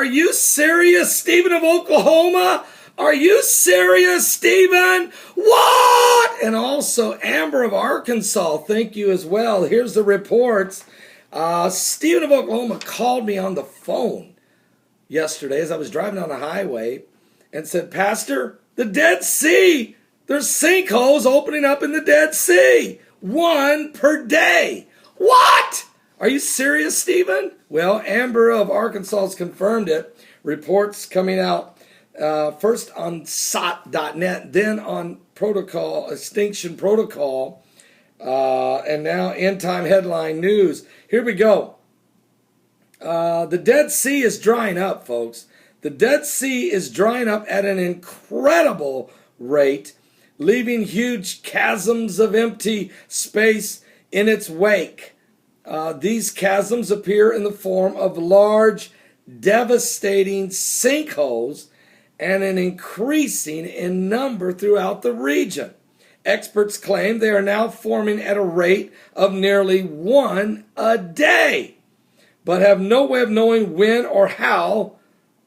Are you serious, Stephen of Oklahoma? Are you serious, Stephen? What? And also Amber of Arkansas, thank you as well. Here's the reports. Stephen of Oklahoma called me on the phone yesterday as I was driving on the highway and said, Pastor, the Dead Sea, there's sinkholes opening up in the Dead Sea. 1 per day. What? Are you serious, Stephen? Well, Amber of Arkansas has confirmed it. Reports coming out first on SOT.net, then on Protocol, Extinction Protocol, and now End Time Headline News. Here we go. The Dead Sea is drying up, folks. The Dead Sea is drying up at an incredible rate, leaving huge chasms of empty space in its wake. These chasms appear in the form of large, devastating sinkholes and an increasing in number throughout the region. Experts claim they are now forming at a rate of nearly 1 a day, but have no way of knowing when or how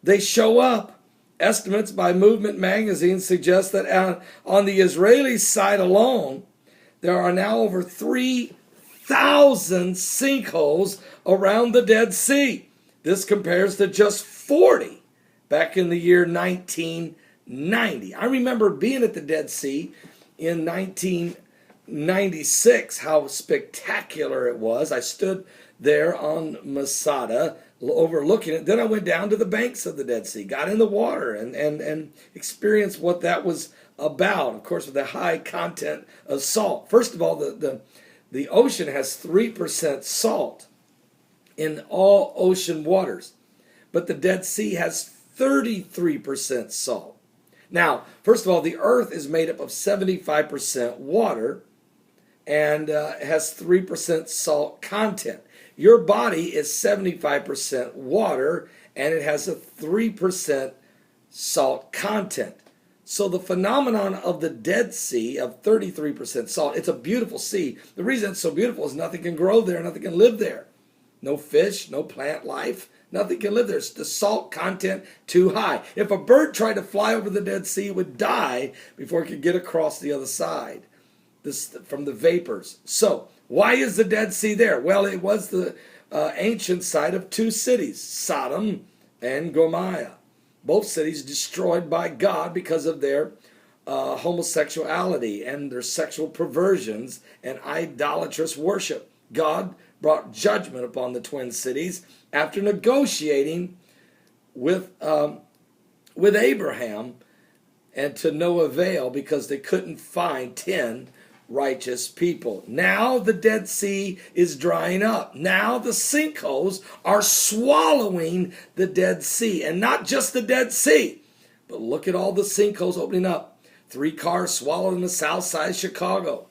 they show up. Estimates by Movement Magazine suggest that on the Israeli side alone, there are now over 3,000 sinkholes around the Dead Sea. This compares to just 40 back in the year 1990. I remember being at the Dead Sea in 1996, how spectacular it was. I stood there on Masada overlooking it. Then I went down to the banks of the Dead Sea, got in the water and experienced what that was about, of course, with the high content of salt. First of all, the ocean has 3% salt in all ocean waters, but the Dead Sea has 33% salt. Now, first of all, the earth is made up of 75% water and has 3% salt content. Your body is 75% water and it has a 3% salt content. So the phenomenon of the Dead Sea of 33% salt, it's a beautiful sea. The reason it's so beautiful is nothing can grow there, nothing can live there. No fish, no plant life, nothing can live there. It's the salt content too high. If a bird tried to fly over the Dead Sea, it would die before it could get across the other side from the vapors. So why is the Dead Sea there? Well, it was the ancient site of 2 cities, Sodom and Gomorrah. Both cities destroyed by God because of their homosexuality and their sexual perversions and idolatrous worship. God brought judgment upon the twin cities after negotiating with Abraham, and to no avail because they couldn't find 10 righteous people. Now the Dead Sea is drying up. Now the sinkholes are swallowing the Dead Sea. And not just the Dead Sea, but look at all the sinkholes opening up. 3 cars swallowed in the south side of Chicago.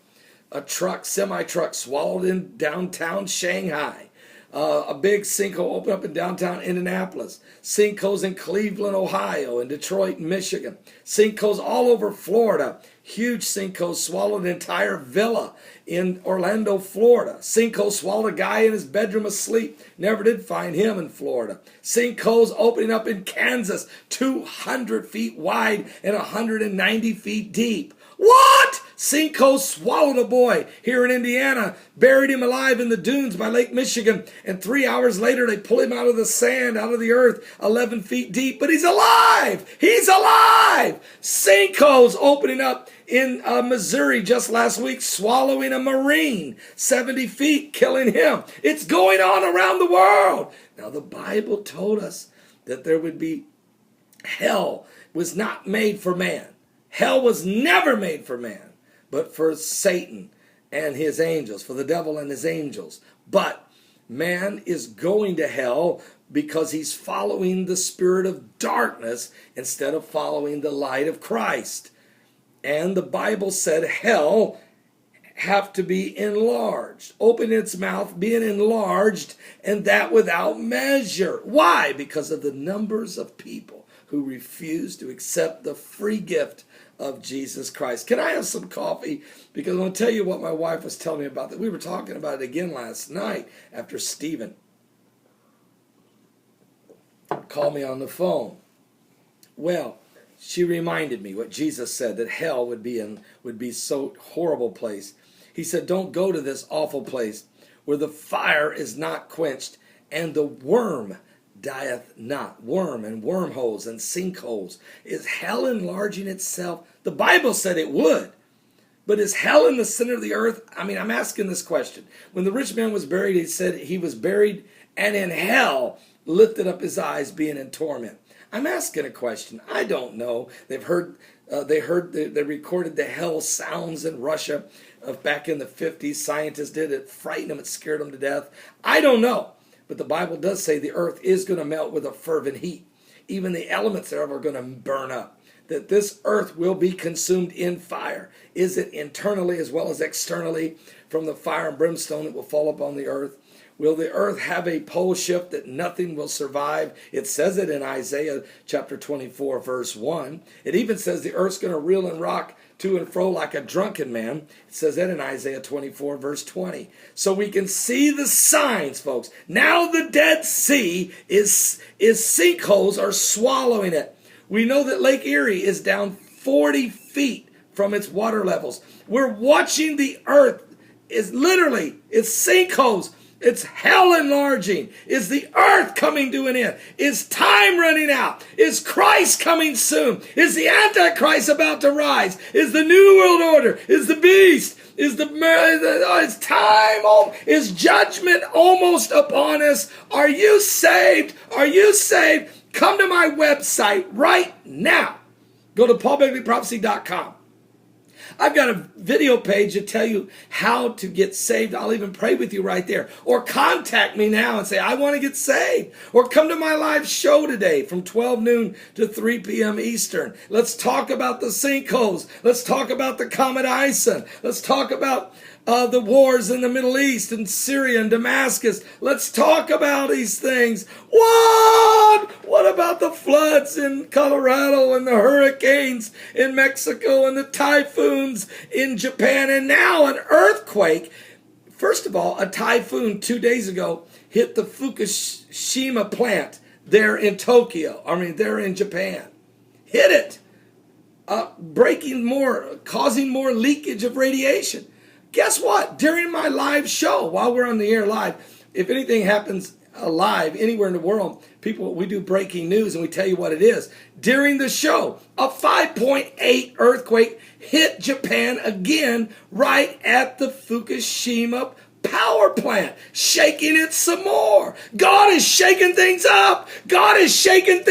A semi-truck swallowed in downtown Shanghai. A big sinkhole opened up in downtown Indianapolis. Sinkholes in Cleveland, Ohio, and Detroit, Michigan. Sinkholes all over Florida. Huge sinkholes swallowed an entire villa in Orlando, Florida. Sinkhole swallowed a guy in his bedroom asleep. Never did find him in Florida. Sinkholes opening up in Kansas, 200 feet wide and 190 feet deep. What? Sinkhole swallowed a boy here in Indiana, buried him alive in the dunes by Lake Michigan, and 3 hours later they pull him out of the sand, out of the earth, 11 feet deep, but he's alive! He's alive! Sinkholes opening up in Missouri just last week, swallowing a Marine, 70 feet, killing him. It's going on around the world. Now the Bible told us that there would be hell was not made for man. Hell was never made for man, but for Satan and his angels, for the devil and his angels. But man is going to hell because he's following the spirit of darkness instead of following the light of Christ. And the Bible said hell have to be enlarged, open its mouth, being enlarged, and that without measure. Why? Because of the numbers of people who refuse to accept the free gift of Jesus Christ. Can I have some coffee? Because I'm going to tell you what my wife was telling me about that. We were talking about it again last night after Stephen called me on the phone. Well, she reminded me what Jesus said, that hell would be so horrible place. He said, don't go to this awful place where the fire is not quenched and the worm dieth not. Worm and wormholes and sinkholes. Is hell enlarging itself? The Bible said it would. But is hell in the center of the earth? I mean, I'm asking this question. When the rich man was buried, he said he was buried and in hell lifted up his eyes being in torment. I'm asking a question. I don't know. They recorded the hell sounds in Russia back in the 50s. Scientists did it. Frightened them. It scared them to death. I don't know. But the Bible does say the earth is going to melt with a fervent heat. Even the elements thereof are going to burn up. That this earth will be consumed in fire. Is it internally as well as externally from the fire and brimstone that will fall upon the earth? Will the earth have a pole shift that nothing will survive? It says it in Isaiah chapter 24, verse 1. It even says the earth's going to reel and rock to and fro like a drunken man. It says that in Isaiah 24, verse 20. So we can see the signs, folks. Now the Dead Sea is sinkholes are swallowing it. We know that Lake Erie is down 40 feet from its water levels. We're watching the earth it's sinkholes. It's hell enlarging. Is the earth coming to an end? Is time running out? Is Christ coming soon? Is the Antichrist about to rise? Is the New World Order? Is the beast? Is it's time? Is judgment almost upon us? Are you saved? Are you saved? Come to my website right now. Go to paulbegleyprophecy.com. I've got a video page to tell you how to get saved. I'll even pray with you right there. Or contact me now and say, I want to get saved. Or come to my live show today from 12 noon to 3 p.m. Eastern. Let's talk about the sinkholes. Let's talk about the Comet Ison. Let's talk about the wars in the Middle East and Syria and Damascus. Let's talk about these things. What about the floods in Colorado and the hurricanes in Mexico and the typhoons in Japan and now an earthquake? First of all, a typhoon 2 days ago hit the Fukushima plant there in there in Japan. Hit it, causing more leakage of radiation. Guess what? During my live show, while we're on the air live, if anything happens live anywhere in the world, we do breaking news and we tell you what it is. During the show, a 5.8 earthquake hit Japan again right at the Fukushima power plant, shaking it some more. God is shaking things up. God is shaking things up.